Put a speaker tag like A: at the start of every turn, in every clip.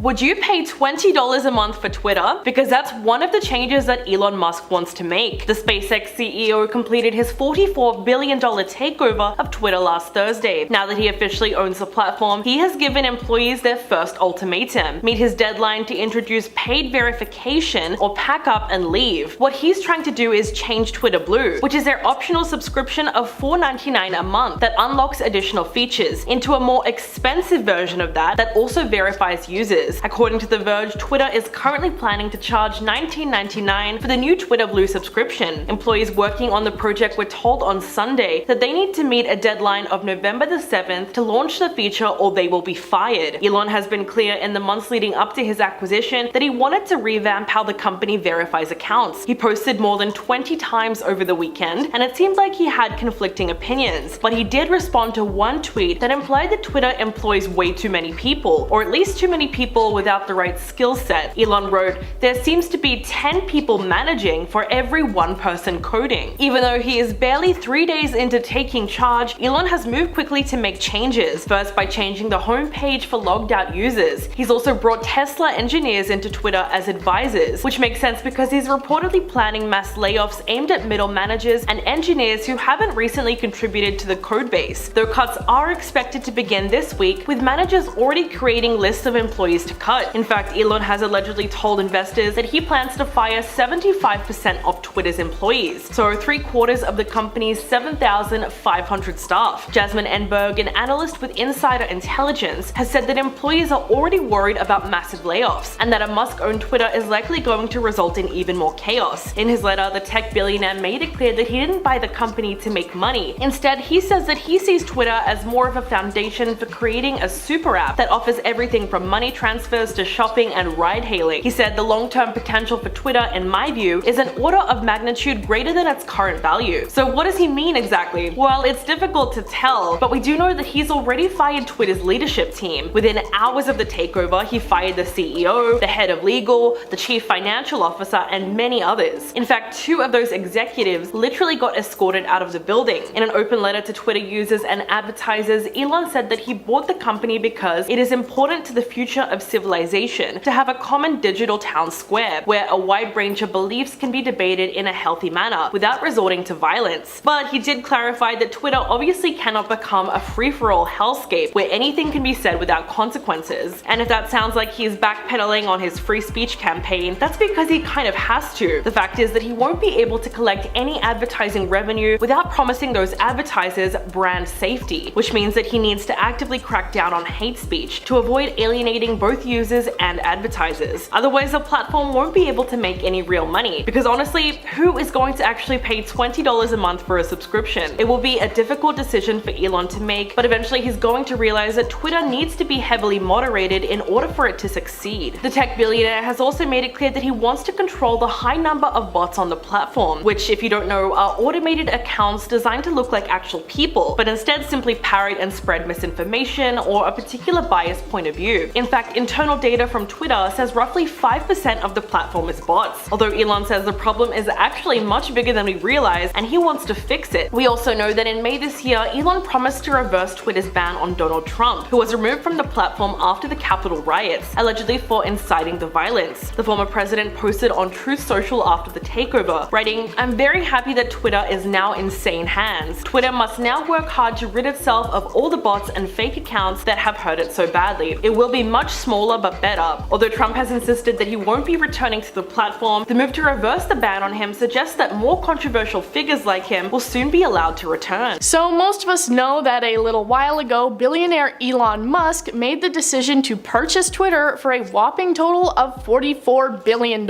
A: Would you pay $20 a month for Twitter? Because that's one of the changes that Elon Musk wants to make. The SpaceX CEO completed his $44 billion takeover of Twitter last Thursday. Now that he officially owns the platform, he has given employees their first ultimatum: meet his deadline to introduce paid verification or pack up and leave. What he's trying to do is change Twitter Blue, which is their optional subscription of $4.99 a month that unlocks additional features, into a more expensive version of that also verifies users. According to The Verge, Twitter is currently planning to charge $19.99 for the new Twitter Blue subscription. Employees working on the project were told on Sunday that they need to meet a deadline of November the 7th to launch the feature or they will be fired. Elon has been clear in the months leading up to his acquisition that he wanted to revamp how the company verifies accounts. He posted more than 20 times over the weekend, and it seemed like he had conflicting opinions, but he did respond to one tweet that implied that Twitter employs way too many people, or at least too many people without the right skill set. Elon wrote, "There seems to be 10 people managing for every one person coding." Even though he is barely 3 days into taking charge, Elon has moved quickly to make changes, first by changing the homepage for logged out users. He's also brought Tesla engineers into Twitter as advisors, which makes sense because he's reportedly planning mass layoffs aimed at middle managers and engineers who haven't recently contributed to the codebase. Though cuts are expected to begin this week, with managers already creating lists of employees to cut. In fact, Elon has allegedly told investors that he plans to fire 75% of Twitter's employees, so 3/4 of the company's 7,500 staff. Jasmine Enberg, an analyst with Insider Intelligence, has said that employees are already worried about massive layoffs, and that a Musk-owned Twitter is likely going to result in even more chaos. In his letter, the tech billionaire made it clear that he didn't buy the company to make money. Instead, he says that he sees Twitter as more of a foundation for creating a super app that offers everything from money transfers to shopping and ride-hailing. He said, "The long-term potential for Twitter, in my view, is an order of magnitude greater than its current value." So what does he mean exactly? Well, it's difficult to tell, but we do know that he's already fired Twitter's leadership team. Within hours of the takeover, he fired the CEO, the head of legal, the chief financial officer, and many others. In fact, 2 of those executives literally got escorted out of the building. In an open letter to Twitter users and advertisers, Elon said that he bought the company because it is important to the future of civilization to have a common digital town square where a wide range of beliefs can be debated in a healthy manner without resorting to violence. But he did clarify that Twitter obviously cannot become a free-for-all hellscape where anything can be said without consequences. And if that sounds like he's backpedaling on his free speech campaign, that's because he kind of has to. The fact is that he won't be able to collect any advertising revenue without promising those advertisers brand safety, which means that he needs to actively crack down on hate speech to avoid alienating both users and advertisers. Otherwise, the platform won't be able to make any real money, because honestly, who is going to actually pay $20 a month for a subscription? It will be a difficult decision for Elon to make, but eventually he's going to realize that Twitter needs to be heavily moderated in order for it to succeed. The tech billionaire has also made it clear that he wants to control the high number of bots on the platform, which, if you don't know, are automated accounts designed to look like actual people, but instead simply parrot and spread misinformation or a particular biased point of view. In fact, internal data from Twitter says roughly 5% of the platform is bots, although Elon says the problem is actually much bigger than we realize and he wants to fix it. We also know that in May this year, Elon promised to reverse Twitter's ban on Donald Trump, who was removed from the platform after the Capitol riots, allegedly for inciting the violence. The former president posted on Truth Social after the takeover, writing, "I'm very happy that Twitter is now in sane hands. Twitter must now work hard to rid itself of all the bots and fake accounts that have hurt it so badly. It will be much smaller but better." Although Trump has insisted that he won't be returning to the platform, the move to reverse the ban on him suggests that more controversial figures like him will soon be allowed to return.
B: So most of us know that a little while ago, billionaire Elon Musk made the decision to purchase Twitter for a whopping total of $44 billion.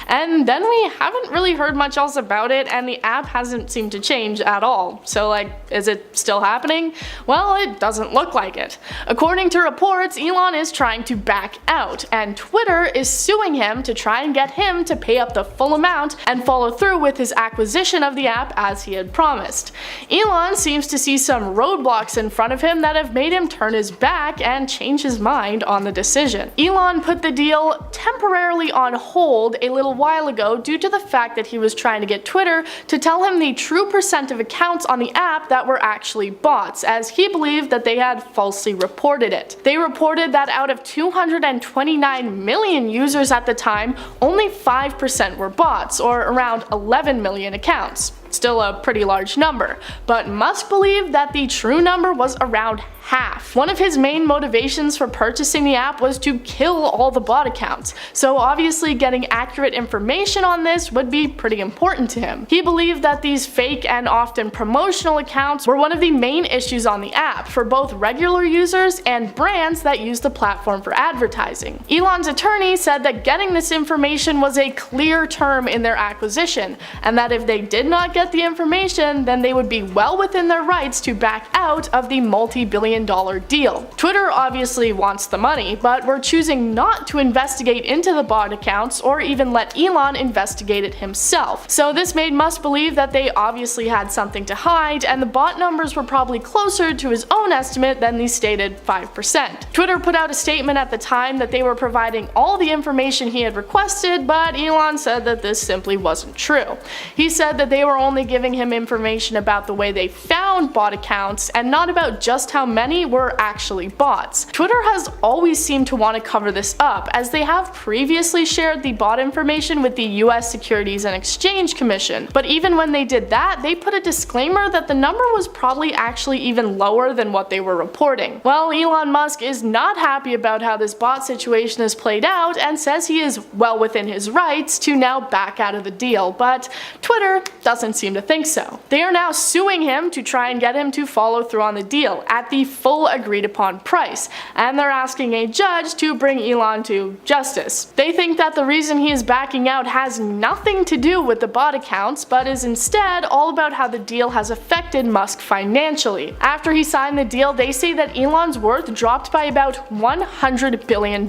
B: And then we haven't really heard much else about it, and the app hasn't seemed to change at all. So is it still happening? Well, it doesn't look like it. According to reports, Elon is trying to back out, and Twitter is suing him to try and get him to pay up the full amount and follow through with his acquisition of the app as he had promised. Elon seems to see some roadblocks in front of him that have made him turn his back and change his mind on the decision. Elon put the deal temporarily on hold a little while ago due to the fact that he was trying to get Twitter to tell him the true percent of accounts on the app that were actually bots, as he believed that they had falsely reported it. They reported that out of 229 million users at the time, only 5% were bots, or around 11 million accounts. Still a pretty large number, but Musk believed that the true number was around half. One of his main motivations for purchasing the app was to kill all the bot accounts, so obviously getting accurate information on this would be pretty important to him. He believed that these fake and often promotional accounts were one of the main issues on the app for both regular users and brands that use the platform for advertising. Elon's attorney said that getting this information was a clear term in their acquisition, and that if they did not get the information, then they would be well within their rights to back out of the multi-billion-dollar deal. Twitter obviously wants the money, but we're choosing not to investigate into the bot accounts or even let Elon investigate it himself. So this made Musk believe that they obviously had something to hide, and the bot numbers were probably closer to his own estimate than the stated 5%. Twitter put out a statement at the time that they were providing all the information he had requested, but Elon said that this simply wasn't true. He said that they were only giving him information about the way they found bot accounts and not about just how many were actually bots. Twitter has always seemed to want to cover this up, as they have previously shared the bot information with the US Securities and Exchange Commission, but even when they did that, they put a disclaimer that the number was probably actually even lower than what they were reporting. Well, Elon Musk is not happy about how this bot situation has played out and says he is well within his rights to now back out of the deal, but Twitter doesn't seem to think so. They are now suing him to try and get him to follow through on the deal at the full agreed upon price, and they're asking a judge to bring Elon to justice. They think that the reason he is backing out has nothing to do with the bot accounts, but is instead all about how the deal has affected Musk financially. After he signed the deal, they say that Elon's worth dropped by about $100 billion,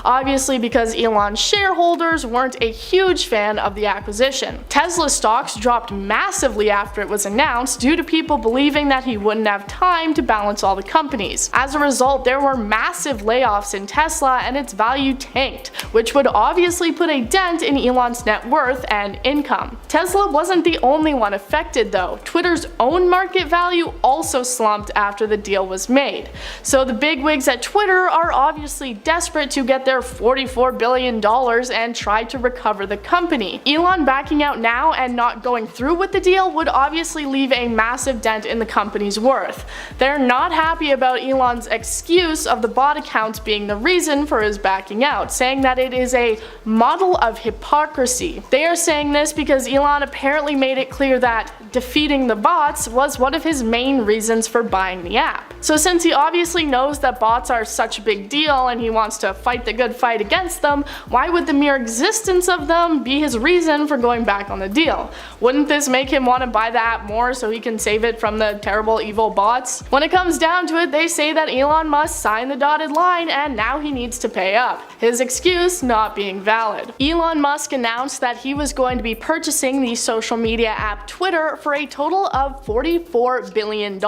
B: obviously because Elon's shareholders weren't a huge fan of the acquisition. Tesla stocks dropped massively after it was announced due to people believing that he wouldn't have time to balance all the companies. As a result, there were massive layoffs in Tesla and its value tanked, which would obviously put a dent in Elon's net worth and income. Tesla wasn't the only one affected though. Twitter's own market value also slumped after the deal was made. So the bigwigs at Twitter are obviously desperate to get their $44 billion and try to recover the company. Elon backing out now and not going through with the deal would obviously leave a massive dent in the company's worth. They're not happy about Elon's excuse of the bot accounts being the reason for his backing out, saying that it is a model of hypocrisy. They are saying this because Elon apparently made it clear that defeating the bots was one of his main reasons for buying the app. So since he obviously knows that bots are such a big deal and he wants to fight the good fight against them, why would the mere existence of them be his reason for going back on the deal? Wouldn't this make him want to buy the app more so he can save it from the terrible evil bots? When it comes down to it, they say that Elon Musk signed the dotted line and now he needs to pay up, his excuse not being valid. Elon Musk announced that he was going to be purchasing the social media app Twitter for a total of $44 billion.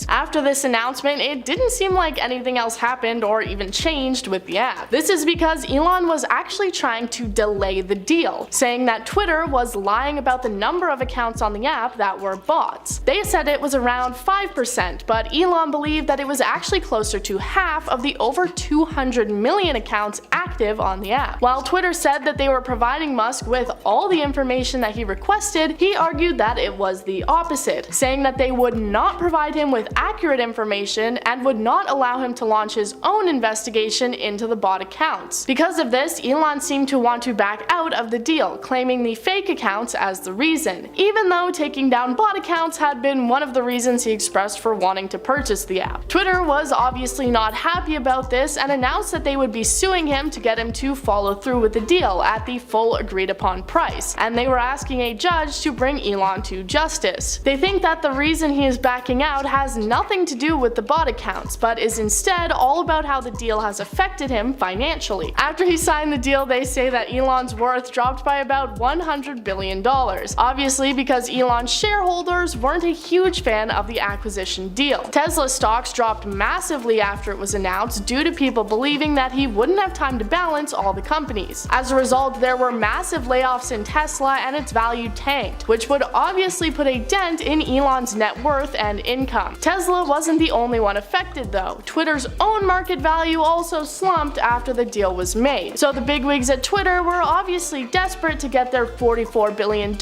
B: After this announcement, it didn't seem like anything else happened or even changed with the app. This is because Elon was actually trying to delay the deal, saying that Twitter was lying about the number of accounts on the app that were bots. They said it was around 5%, but Elon believed that it was actually closer to half of the over 200 million accounts active on the app. While Twitter said that they were providing Musk with all the information that he requested, he argued that it was the opposite, saying that they would not provide him with accurate information and would not allow him to launch his own investigation into the bot accounts. Because of this, Elon seemed to want to back out of the deal, claiming the fake accounts as the reason, even though taking down bot accounts had been one of the reasons he expressed for wanting to purchase the app. Twitter was obviously not happy about this and announced that they would be suing him to get him to follow through with the deal at the full agreed upon price, and they were asking a judge to bring Elon to justice. They think that the reason he is backing out has nothing to do with the bot accounts, but is instead all about how the deal has affected him financially. After he signed the deal, they say that Elon's worth dropped by about $100 billion. Obviously, obviously because Elon's shareholders weren't a huge fan of the acquisition deal. Tesla stocks dropped massively after it was announced due to people believing that he wouldn't have time to balance all the companies. As a result, there were massive layoffs in Tesla and its value tanked, which would obviously put a dent in Elon's net worth and income. Tesla wasn't the only one affected though. Twitter's own market value also slumped after the deal was made. So the bigwigs at Twitter were obviously desperate to get their $44 billion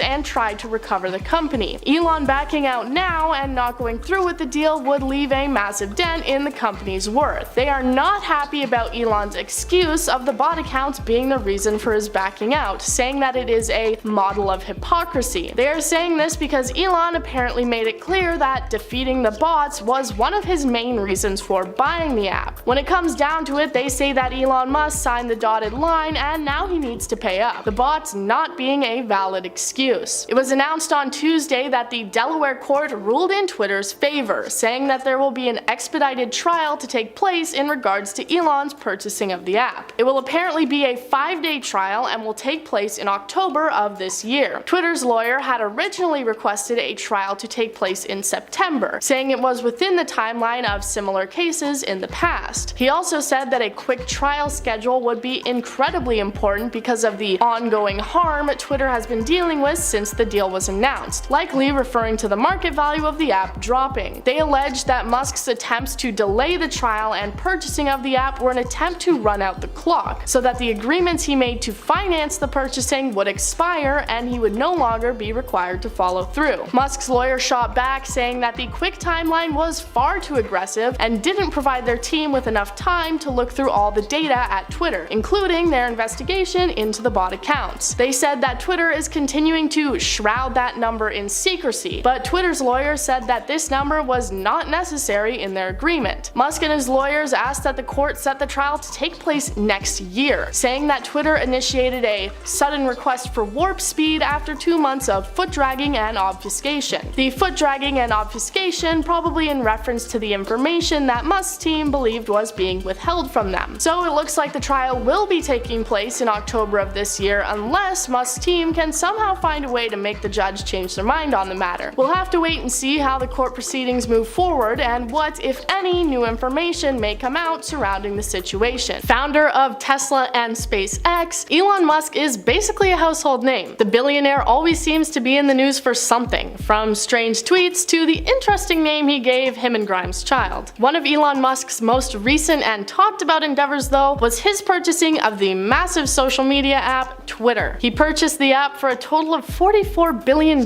B: and tried to recover the company. Elon backing out now and not going through with the deal would leave a massive dent in the company's worth. They are not happy about Elon's excuse of the bot accounts being the reason for his backing out, saying that it is a model of hypocrisy. They are saying this because Elon apparently made it clear that defeating the bots was one of his main reasons for buying the app. When it comes down to it, they say that Elon Musk signed the dotted line and now he needs to pay up, the bots not being a valid excuse. It was announced on Tuesday that the Delaware court ruled in Twitter's favor, saying that there will be an expedited trial to take place in regards to Elon's purchasing of the app. It will apparently be a 5-day trial and will take place in October of this year. Twitter's lawyer had originally requested a trial to take place in September, saying it was within the timeline of similar cases in the past. He also said that a quick trial schedule would be incredibly important because of the ongoing harm Twitter has been dealing with since the deal was announced, likely referring to the market value of the app dropping. They alleged that Musk's attempts to delay the trial and purchasing of the app were an attempt to run out the clock, so that the agreements he made to finance the purchasing would expire and he would no longer be required to follow through. Musk's lawyer shot back, saying that the quick timeline was far too aggressive and didn't provide their team with enough time to look through all the data at Twitter, including their investigation into the bot accounts. They said that Twitter is continuing to shroud that number in secrecy, but Twitter's lawyer said that this number was not necessary in their agreement. Musk and his lawyers asked that the court set the trial to take place next year, saying that Twitter initiated a sudden request for warp speed after 2 months of foot dragging and obfuscation. The foot dragging and obfuscation probably in reference to the information that Musk's team believed was being withheld from them. So it looks like the trial will be taking place in October of this year unless Musk's team can somehow find a way to make the judge change their mind on the matter. We'll have to wait and see how the court proceedings move forward and what, if any, new information may come out surrounding the situation. Founder of Tesla and SpaceX, Elon Musk is basically a household name. The billionaire always seems to be in the news for something, from strange tweets to the interesting name he gave him and Grimes' child. One of Elon Musk's most recent and talked about endeavors, though, was his purchasing of the massive social media app Twitter. He purchased the app for a total of $44 billion.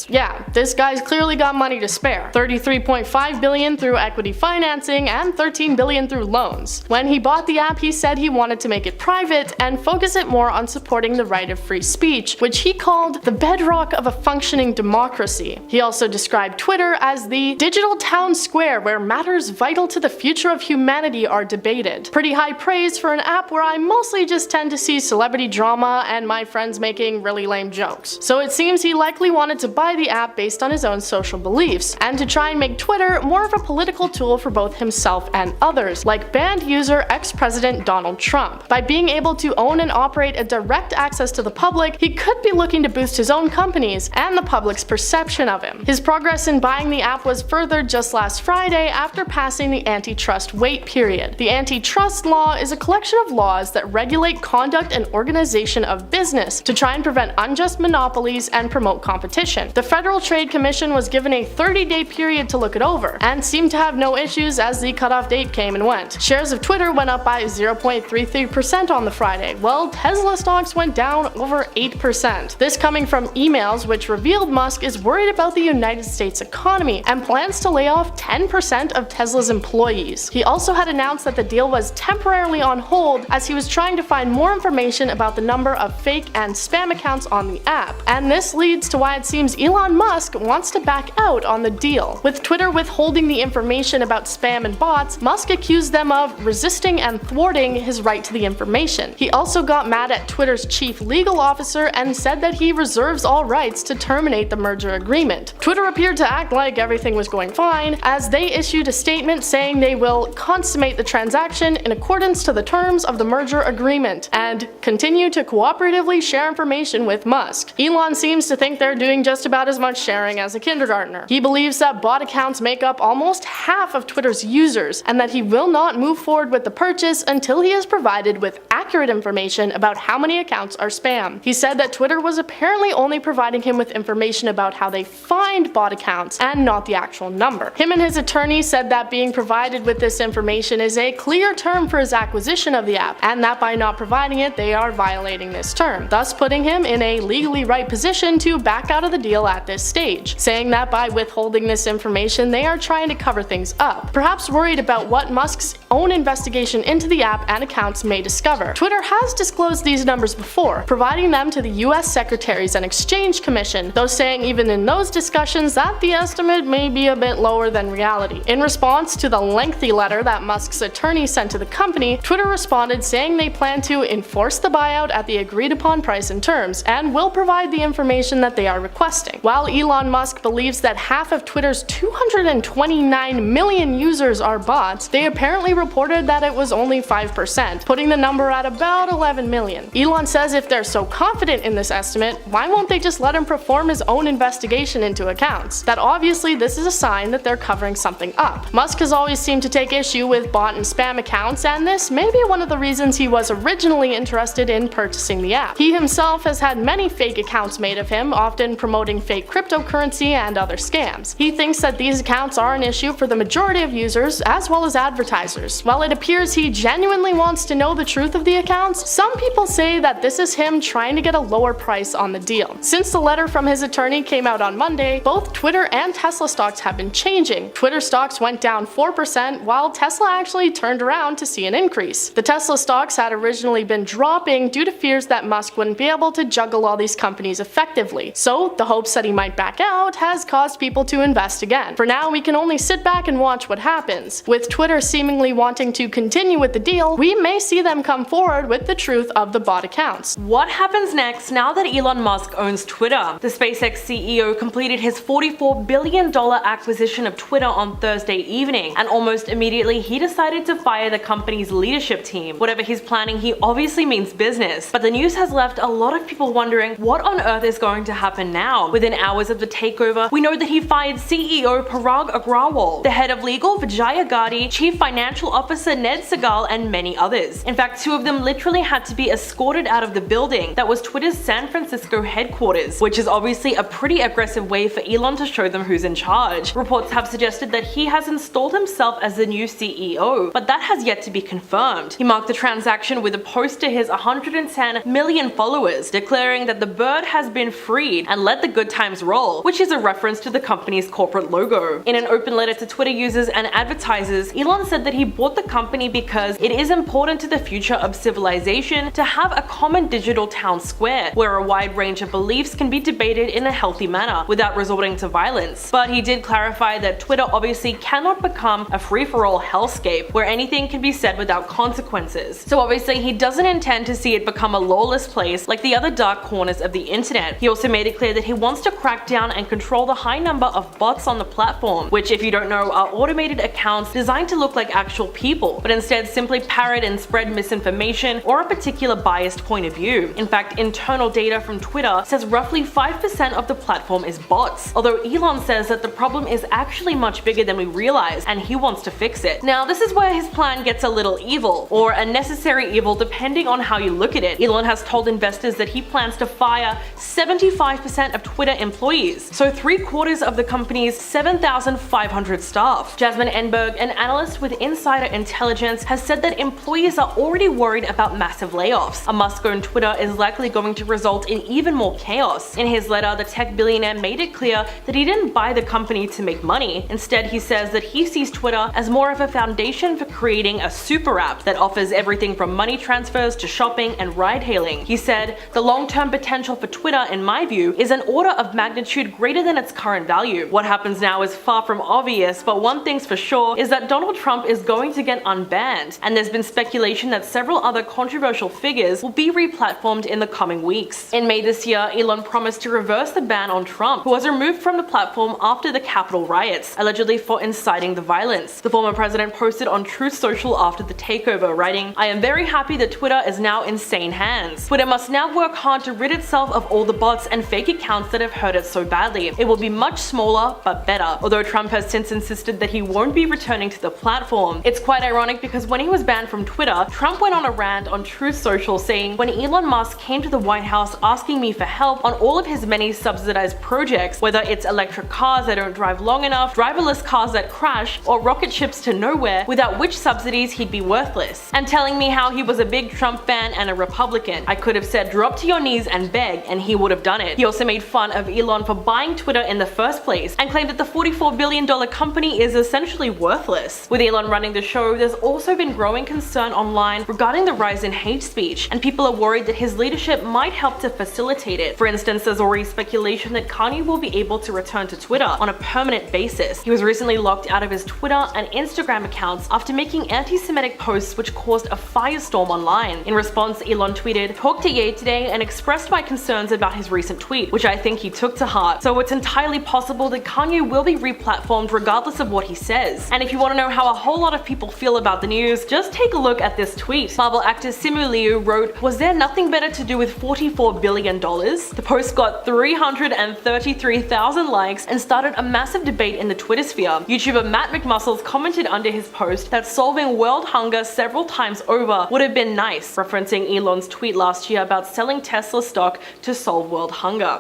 B: Yeah, this guy's clearly got money to spare. $33.5 billion through equity financing and $13 billion through loans. When he bought the app, he said he wanted to make it private and focus it more on supporting the right of free speech, which he called the bedrock of a functioning democracy. He also described Twitter as the digital town square where matters vital to the future of humanity are debated. Pretty high praise for an app where I mostly just tend to see celebrity drama and my friends making really lame jokes. So it seems he likely wanted to buy the app based on his own social beliefs, and to try and make Twitter more of a political tool for both himself and others, like banned user ex-President Donald Trump. By being able to own and operate a direct access to the public, he could be looking to boost his own companies and the public's perception of him. His progress in buying the app was furthered just last Friday after passing the antitrust wait period. The antitrust law is a collection of laws that regulate conduct and organization of business to try and prevent unjust monopolies and promote competition. The Federal Trade Commission was given a 30-day period to look it over, and seemed to have no issues as the cutoff date came and went. Shares of Twitter went up by 0.33% on the Friday, while Tesla stocks went down over 8%. This coming from emails which revealed Musk is worried about the United States economy and plans to lay off 10% of Tesla's employees. He also had announced that the deal was temporarily on hold as he was trying to find more information about the number of fake and spam accounts on the app, and this leads to why it seems Elon Musk wants to back out on the deal. With Twitter withholding the information about spam and bots, Musk accused them of resisting and thwarting his right to the information. He also got mad at Twitter's chief legal officer and said that he reserves all rights to terminate the merger agreement. Twitter appeared to act like everything was going fine, as they issued a statement saying they will consummate the transaction in accordance to the terms of the merger agreement and continue to cooperatively share information with Musk. Elon seems to think they're doing just about as much sharing as a kindergartner. He believes that bot accounts make up almost half of Twitter's users, and that he will not move forward with the purchase until he is provided with accurate information about how many accounts are spam. He said that Twitter was apparently only providing him with information about how they find bot accounts and not the actual number. Him and his attorney said that being provided with this information is a clear term for his acquisition of the app, and that by not providing it, they are violating this term, thus putting him in a legally right position to back out of the deal at this stage, saying that by withholding this information, they are trying to cover things up, perhaps worried about what Musk's own investigation into the app and accounts may discover. Twitter has disclosed these numbers before, providing them to the US Securities and Exchange Commission, though saying even in those discussions that the estimate may be a bit lower than reality. In response to the lengthy letter that Musk's attorney sent to the company, Twitter responded saying they plan to enforce the buyout at the agreed upon price and terms, and will provide the information that they are requesting. While Elon Musk believes that half of Twitter's 229 million users are bots, they apparently reported that it was only 5%, putting the number at about 11 million. Elon says if they're so confident in this estimate, why won't they just let him perform his own investigation into accounts? That obviously this is a sign that they're covering something up. Musk has always seemed to take issue with bot and spam accounts, and this may be one of the reasons he was originally interested in purchasing the app. He himself has had many fake accounts made of him, often promoting fake cryptocurrency and other scams. He thinks that these accounts are an issue for the majority of users as well as advertisers. While it appears he genuinely wants to know the truth of the accounts, some people say that this is him trying to get a lower price on the deal. Since the letter from his attorney came out on Monday, both Twitter and Tesla stocks have been changing. Twitter stocks went down 4%, while Tesla actually turned around to see an increase. The Tesla stocks had originally been dropping due to fears that Musk wouldn't be able to juggle all these companies effectively, so the hopes that he might back out has caused people to invest again. For now, we can only sit back and watch what happens. With Twitter seemingly wanting to continue with the deal, we may see them come forward with the truth of the bot accounts.
A: What happens next now that Elon Musk owns Twitter? The SpaceX CEO completed his $44 billion acquisition of Twitter on Thursday evening, and almost immediately he decided to fire the company's leadership team. Whatever he's planning, he obviously means business, but the news has left a lot of people wondering what on earth is going to happen now. Within hours of the takeover, we know that he fired CEO Parag Agrawal, the head of legal Vijaya Gadde, chief financial officer Ned Segal, and many others. In fact, two of them literally had to be escorted out of the building that was Twitter's San Francisco headquarters, which is obviously a pretty aggressive way for Elon to show them who's in charge. Reports have suggested that he has installed himself as the new CEO, but that has yet to be confirmed. He marked the transaction with a post to his 110 million followers, declaring that the bird has been freed and let the good times roll, which is a reference to the company's corporate logo. In an open letter to Twitter users and advertisers, Elon said that he bought the company because it is important to the future of civilization to have a common digital town square where a wide range of beliefs can be debated in a healthy manner without resorting to violence. But he did clarify that Twitter obviously cannot become a free-for-all hellscape where anything can be said without consequences. So obviously he doesn't intend to see it become a lawless place like the other dark corners of the internet. He also made it clear that he wants to crack down and control the high number of bots on the platform, which, if you don't know, are automated accounts designed to look like actual people, but instead simply parrot and spread misinformation or a particular biased point of view. In fact, internal data from Twitter says roughly 5% of the platform is bots, although Elon says that the problem is actually much bigger than we realize, and he wants to fix it. Now, this is where his plan gets a little evil, or a necessary evil depending on how you look at it. Elon has told investors that he plans to fire 75% of Twitter employees, so 3/4 of the company's 7,500 staff. Jasmine Enberg, an analyst with insider intelligence, has said that employees are already worried about massive layoffs. A Musk-owned Twitter is likely going to result in even more chaos. In his letter, the tech billionaire made it clear that he didn't buy the company to make money. Instead, he says that he sees Twitter as more of a foundation for creating a super app that offers everything from money transfers to shopping and ride-hailing. He said, "The long-term potential for Twitter, in my view, is an order of magnitude greater than its current value. What happens now is far from obvious, but one thing's for sure is that Donald Trump is going to get unbanned, and there's been speculation that several other controversial figures will be re-platformed in the coming weeks." In May this year, Elon promised to reverse the ban on Trump, who was removed from the platform after the Capitol riots, allegedly for inciting the violence. The former president posted on Truth Social after the takeover, writing, "I am very happy that Twitter is now in sane hands. Twitter must now work hard to rid itself himself of all the bots and fake accounts that have hurt it so badly. It will be much smaller, but better, although Trump has since insisted that he won't be returning to the platform. It's quite ironic because when he was banned from Twitter, Trump went on a rant on Truth Social saying, "When Elon Musk came to the White House asking me for help on all of his many subsidized projects, whether it's electric cars that don't drive long enough, driverless cars that crash, or rocket ships to nowhere, without which subsidies he'd be worthless, and telling me how he was a big Trump fan and a Republican. I could have said drop to your knees and beg, and he would have done it." He also made fun of Elon for buying Twitter in the first place and claimed that the $44 billion company is essentially worthless. With Elon running the show, there's also been growing concern online regarding the rise in hate speech, and people are worried that his leadership might help to facilitate it. For instance, there's already speculation that Kanye will be able to return to Twitter on a permanent basis. He was recently locked out of his Twitter and Instagram accounts after making anti-Semitic posts which caused a firestorm online. In response, Elon tweeted, "Talked to Ye today and expressed my concerns about his recent tweet, which I think he took to heart. So it's entirely possible that Kanye will be replatformed regardless of what he says." And if you want to know how a whole lot of people feel about the news, just take a look at this tweet. Marvel actor Simu Liu wrote, "Was there nothing better to do with $44 billion? The post got 333,000 likes and started a massive debate in the Twitter sphere. YouTuber Matt McMuscles commented under his post that solving world hunger several times over would have been nice, referencing Elon's tweet last year about selling Tesla stock to solve world hunger.